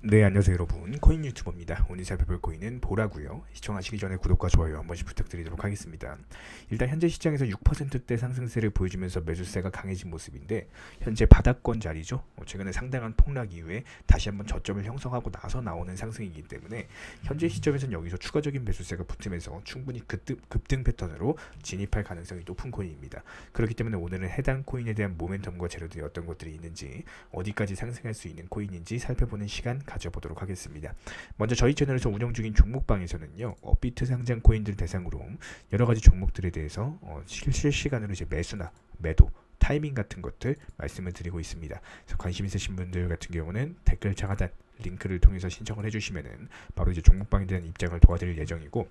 네, 안녕하세요 여러분. 코인 유튜버입니다. 오늘 살펴볼 코인은 보라고요. 시청하시기 전에 구독과 좋아요 한 번씩 부탁드리도록 하겠습니다. 일단 현재 시장에서 6%대 상승세를 보여주면서 매수세가 강해진 모습인데 현재 바닥권 자리죠. 최근에 상당한 폭락 이후에 다시 한번 저점을 형성하고 나서 나오는 상승이기 때문에 현재 시점에서는 여기서 추가적인 매수세가 붙으면서 충분히 급등 패턴으로 진입할 가능성이 높은 코인입니다. 그렇기 때문에 오늘은 해당 코인에 대한 모멘텀과 재료들이 어떤 것들이 있는지, 어디까지 상승할 수 있는 코인인지 살펴보는 시간 가져보도록 하겠습니다. 먼저 저희 채널에서 운영 중인 종목방에서는요, 업비트 상장 코인들 대상으로 여러 가지 종목들에 대해서 실시간으로 이제 매수나 매도 타이밍 같은 것들 말씀을 드리고 있습니다. 그래서 관심 있으신 분들 같은 경우는 댓글창 하단 링크를 통해서 신청을 해주시면은 바로 이제 종목방에 대한 입장을 도와드릴 예정이고,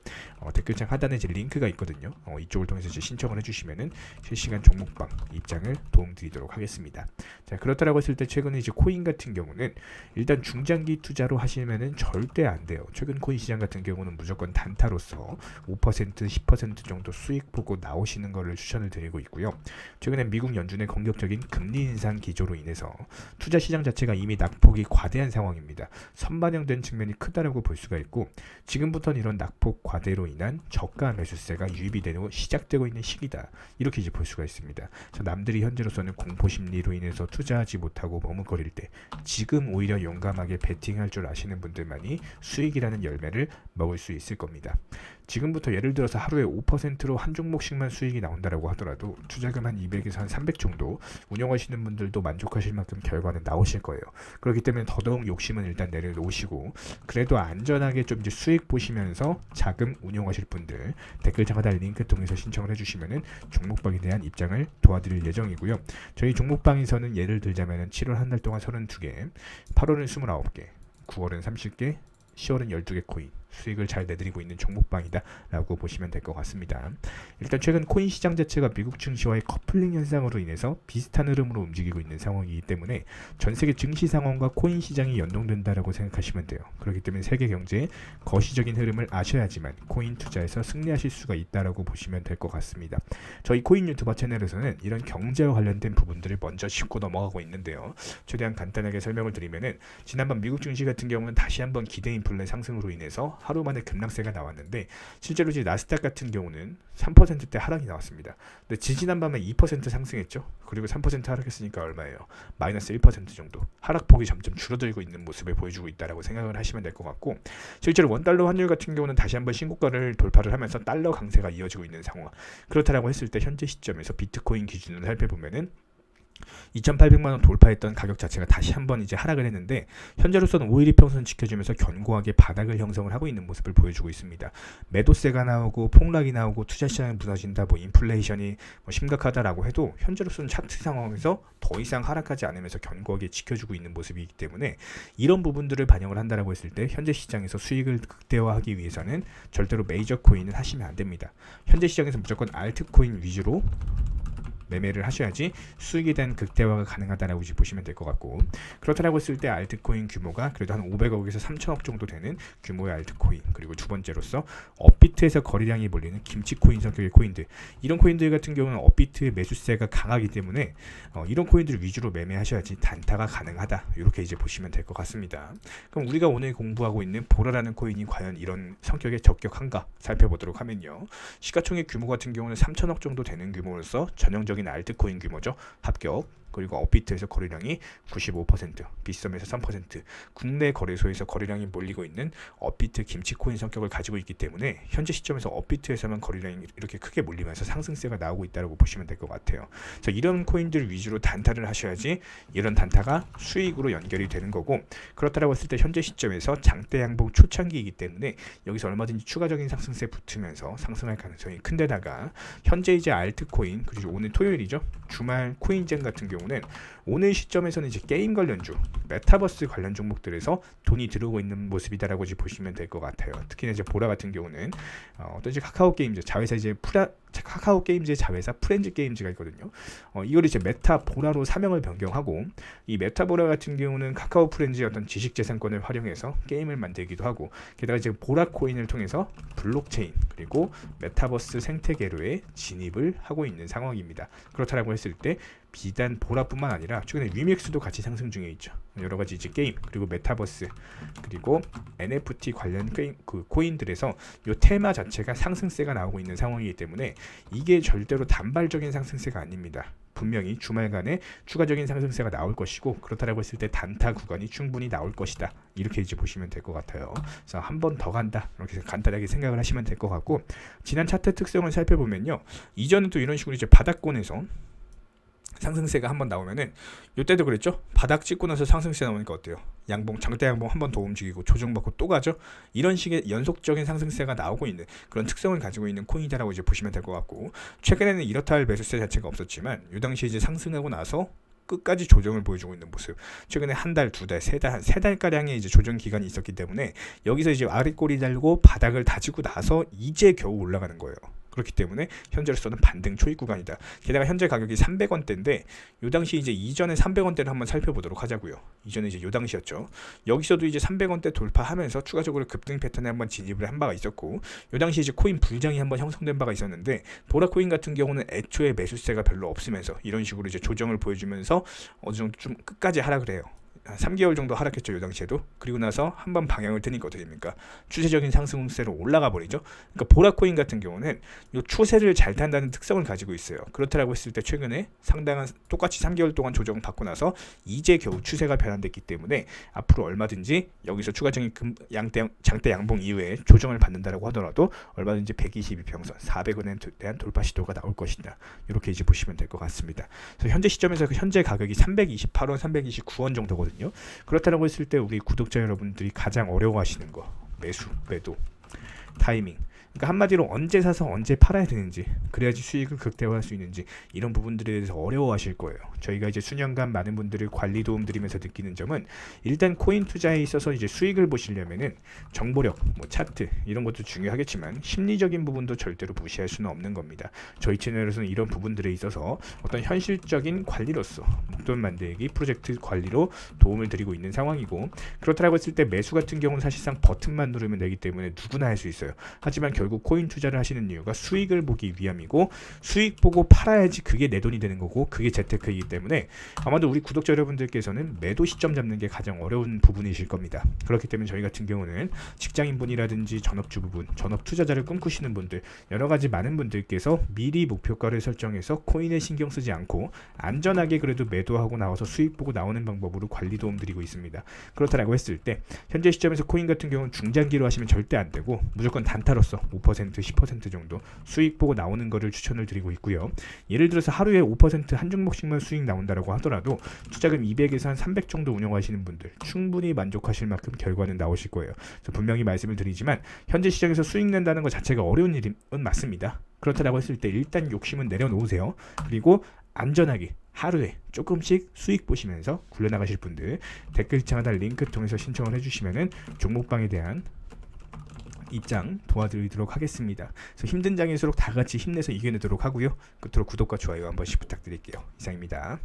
댓글창 하단에 이제 링크가 있거든요. 이쪽을 통해서 이제 신청을 해주시면은 실시간 종목방 입장을 도움드리도록 하겠습니다. 자, 그렇다라고 했을 때 최근에 이제 코인 같은 경우는 일단 중장기 투자로 하시면은 절대 안 돼요. 최근 코인 시장 같은 경우는 무조건 단타로서 5% 10% 정도 수익 보고 나오시는 것을 추천을 드리고 있고요. 최근에 미국 연준의 공격적인 금리 인상 기조로 인해서 투자 시장 자체가 이미 낙폭이 과대한 상황입니다. 선반영된 측면이 크다라고 볼 수가 있고, 지금부터는 이런 낙폭 과대로 인한 저가 매수세가 유입이 되고 시작되고 있는 시기다, 이렇게 이제 볼 수가 있습니다. 남들이 현재로서는 공포 심리로 인해서 투자하지 못하고 머뭇거릴 때 지금 오히려 용감하게 베팅할 줄 아시는 분들만이 수익이라는 열매를 먹을 수 있을 겁니다. 지금부터 예를 들어서 하루에 5%로 한 종목씩만 수익이 나온다라고 하더라도 투자금 한 200에서 한 300 정도 운영하시는 분들도 만족하실 만큼 결과는 나오실 거예요. 그렇기 때문에 더더욱 욕심은 일단 내려놓으시고, 그래도 안전하게 좀 이제 수익 보시면서 자금 운용하실 분들 댓글창 하단 링크 통해서 신청을 해주시면은 종목방에 대한 입장을 도와드릴 예정이고요. 저희 종목방에서는 예를 들자면은 7월 한 달 동안 32개, 8월은 29개, 9월은 30개, 10월은 12개 코인 수익을 잘 내드리고 있는 종목방이다 라고 보시면 될 것 같습니다. 일단 최근 코인 시장 자체가 미국 증시와의 커플링 현상으로 인해서 비슷한 흐름으로 움직이고 있는 상황이기 때문에 전 세계 증시 상황과 코인 시장이 연동된다라고 생각하시면 돼요. 그렇기 때문에 세계 경제의 거시적인 흐름을 아셔야지만 코인 투자에서 승리하실 수가 있다라고 보시면 될 것 같습니다. 저희 코인 유튜버 채널에서는 이런 경제와 관련된 부분들을 먼저 짚고 넘어가고 있는데요. 최대한 간단하게 설명을 드리면은, 지난번 미국 증시 같은 경우는 다시 한번 기대 인플레 상승으로 인해서 하루 만에 급락세가 나왔는데, 실제로 이제 나스닥 같은 경우는 3%대 하락이 나왔습니다. 근데 지지난밤에 2% 상승했죠. 그리고 3% 하락했으니까 얼마예요? 마이너스 1% 정도 하락폭이 점점 줄어들고 있는 모습을 보여주고 있다라고 생각을 하시면 될 것 같고, 실제로 원달러 환율 같은 경우는 다시 한번 신고가를 돌파를 하면서 달러 강세가 이어지고 있는 상황. 그렇다라고 했을 때 현재 시점에서 비트코인 기준으로 살펴보면은 2,800만원 돌파했던 가격 자체가 다시 한번 이제 하락을 했는데, 현재로서는 5일이평선 지켜주면서 견고하게 바닥을 형성을 하고 있는 모습을 보여주고 있습니다. 매도세가 나오고 폭락이 나오고 투자 시장이 무너진다, 인플레이션이 심각하다라고 해도 현재로서는 차트 상황에서 더 이상 하락하지 않으면서 견고하게 지켜주고 있는 모습이기 때문에, 이런 부분들을 반영을 한다라고 했을 때 현재 시장에서 수익을 극대화하기 위해서는 절대로 메이저 코인은 하시면 안 됩니다. 현재 시장에서 무조건 알트코인 위주로 매매를 하셔야지 수익에 대한 극대화가 가능하다라고 보시면 될 것 같고, 그렇다라고 했을 때 알트코인 규모가 그래도 한 500억에서 3천억 정도 되는 규모의 알트코인, 그리고 두 번째로서 업비트에서 거래량이 몰리는 김치코인 성격의 코인들, 이런 코인들 같은 경우는 업비트의 매수세가 강하기 때문에 이런 코인들 위주로 매매하셔야지 단타가 가능하다, 이렇게 이제 보시면 될 것 같습니다. 그럼 우리가 오늘 공부하고 있는 보라라는 코인이 과연 이런 성격에 적격한가 살펴보도록 하면요, 시가총액 규모 같은 경우는 3천억 정도 되는 규모로서 전형적인 알트코인 규모죠. 합격. 그리고 업비트에서 거래량이 95%, 빗썸에서 3%, 국내 거래소에서 거래량이 몰리고 있는 업비트 김치코인 성격을 가지고 있기 때문에 현재 시점에서 업비트에서만 거래량이 이렇게 크게 몰리면서 상승세가 나오고 있다고 보시면 될 것 같아요. 그래서 이런 코인들 위주로 단타를 하셔야지 이런 단타가 수익으로 연결이 되는 거고, 그렇다고 했을 때 현재 시점에서 장대 양봉 초창기이기 때문에 여기서 얼마든지 추가적인 상승세 붙으면서 상승할 가능성이 큰데다가, 현재 이제 알트코인, 그리고 오늘 토요일이죠, 주말 코인젠 같은 경우는 오늘 시점에서는 이제 게임 관련주, 메타버스 관련 종목들에서 돈이 들어오고 있는 모습이다라고 보시면 될 것 같아요. 특히나 이제 보라 같은 경우는 어떤 이제 카카오 게임즈 자회사 이제 카카오 게임즈의 자회사 프렌즈 게임즈가 있거든요. 이걸 이제 메타보라로 사명을 변경하고, 이 메타보라 같은 경우는 카카오 프렌즈의 어떤 지식재산권을 활용해서 게임을 만들기도 하고, 게다가 이제 보라코인을 통해서 블록체인 그리고 메타버스 생태계로의 진입을 하고 있는 상황입니다. 그렇다라고 했을 때 비단 보라뿐만 아니라 최근에 위믹스도 같이 상승 중에 있죠. 여러 가지 이제 게임 그리고 메타버스 그리고 NFT 관련 그 코인들에서 이 테마 자체가 상승세가 나오고 있는 상황이기 때문에 이게 절대로 단발적인 상승세가 아닙니다. 분명히 주말간에 추가적인 상승세가 나올 것이고, 그렇다라고 했을 때 단타 구간이 충분히 나올 것이다. 이렇게 이제 보시면 될 것 같아요. 그래서 한 번 더 간다. 이렇게 간단하게 생각을 하시면 될 것 같고, 지난 차트 특성을 살펴보면요. 이전은 또 이런 식으로 이제 바닥권에서 상승세가 한번 나오면은, 이때도 그랬죠. 바닥 찍고 나서 상승세 나오니까 어때요? 양봉, 장대 양봉 한 번 더 움직이고 조정받고 또 가죠. 이런 식의 연속적인 상승세가 나오고 있는 그런 특성을 가지고 있는 코인이다라고 이제 보시면 될 것 같고, 최근에는 이렇다 할 매수세 자체가 없었지만 이 당시 이제 상승하고 나서 끝까지 조정을 보여주고 있는 모습. 최근에 한 달, 두 달, 세 달, 한 세 달가량의 이제 조정 기간이 있었기 때문에 여기서 이제 아랫꼬리 달고 바닥을 다지고 나서 이제 겨우 올라가는 거예요. 그렇기 때문에 현재로서는 반등 초입 구간이다. 게다가 현재 가격이 300원대인데 요 당시 이제 이전에 300원대를 한번 살펴보도록 하자고요. 이전에 이제 요 당시였죠. 여기서도 이제 300원대 돌파하면서 추가적으로 급등 패턴에 한번 진입을 한 바가 있었고, 요 당시 이제 코인 불장이 한번 형성된 바가 있었는데, 보라코인 같은 경우는 애초에 매수세가 별로 없으면서 이런 식으로 이제 조정을 보여주면서 어느 정도 좀 끝까지 하락을 해요. 3개월 정도 하락했죠, 요 당시에도. 그리고 나서 한번 방향을 트니까 어떻게 됩니까? 추세적인 상승세로 올라가 버리죠. 그러니까 보라코인 같은 경우는 이 추세를 잘 탄다는 특성을 가지고 있어요. 그렇다라고 했을 때 최근에 상당한 똑같이 3개월 동안 조정을 받고 나서 이제 겨우 추세가 변환됐기 때문에 앞으로 얼마든지 여기서 추가적인 장대 양봉 이후에 조정을 받는다라고 하더라도 얼마든지 122평선 400원에 대한 돌파 시도가 나올 것이다. 이렇게 이제 보시면 될 것 같습니다. 그래서 현재 시점에서 현재 가격이 328원, 329원 정도거든요. 그렇다고 했을 때 우리 구독자 여러분들이 가장 어려워하시는 거, 매수, 매도, 타이밍. 그러니까 한마디로 언제 사서 언제 팔아야 되는지, 그래야지 수익을 극대화할 수 있는지, 이런 부분들에 대해서 어려워하실 거예요. 저희가 이제 수년간 많은 분들을 관리 도움 드리면서 느끼는 점은, 일단 코인 투자에 있어서 이제 수익을 보시려면은 정보력, 뭐 차트 이런 것도 중요하겠지만 심리적인 부분도 절대로 무시할 수는 없는 겁니다. 저희 채널에서는 이런 부분들에 있어서 어떤 현실적인 관리로서 목돈 만들기 프로젝트 관리로 도움을 드리고 있는 상황이고, 그렇다고 했을 때 매수 같은 경우는 사실상 버튼만 누르면 되기 때문에 누구나 할 수 있어요. 하지만 결국 코인 투자를 하시는 이유가 수익을 보기 위함이고, 수익 보고 팔아야지 그게 내 돈이 되는 거고, 그게 재테크이기 때문에 아마도 우리 구독자 여러분들께서는 매도 시점 잡는 게 가장 어려운 부분이실 겁니다. 그렇기 때문에 저희 같은 경우는 직장인분이라든지 전업주부분, 전업 투자자를 꿈꾸시는 분들, 여러 가지 많은 분들께서 미리 목표가를 설정해서 코인에 신경 쓰지 않고 안전하게 그래도 매도하고 나와서 수익 보고 나오는 방법으로 관리 도움 드리고 있습니다. 그렇다라고 했을 때 현재 시점에서 코인 같은 경우는 중장기로 하시면 절대 안 되고, 무조건 단타로서 5%, 10% 정도 수익 보고 나오는 거를 추천을 드리고 있고요. 예를 들어서 하루에 5% 한 종목씩만 수익 나온다라고 하더라도 투자금 200에서 한 300 정도 운영하시는 분들 충분히 만족하실 만큼 결과는 나오실 거예요. 그래서 분명히 말씀을 드리지만 현재 시장에서 수익 낸다는 것 자체가 어려운 일은 맞습니다. 그렇다라고 했을 때 일단 욕심은 내려놓으세요. 그리고 안전하게 하루에 조금씩 수익 보시면서 굴려나가실 분들 댓글창에다 링크 통해서 신청을 해주시면은 종목방에 대한 입장 도와드리도록 하겠습니다. 그래서 힘든 장일수록 다 같이 힘내서 이겨내도록 하고요. 끝으로 구독과 좋아요 한 번씩 부탁드릴게요. 이상입니다.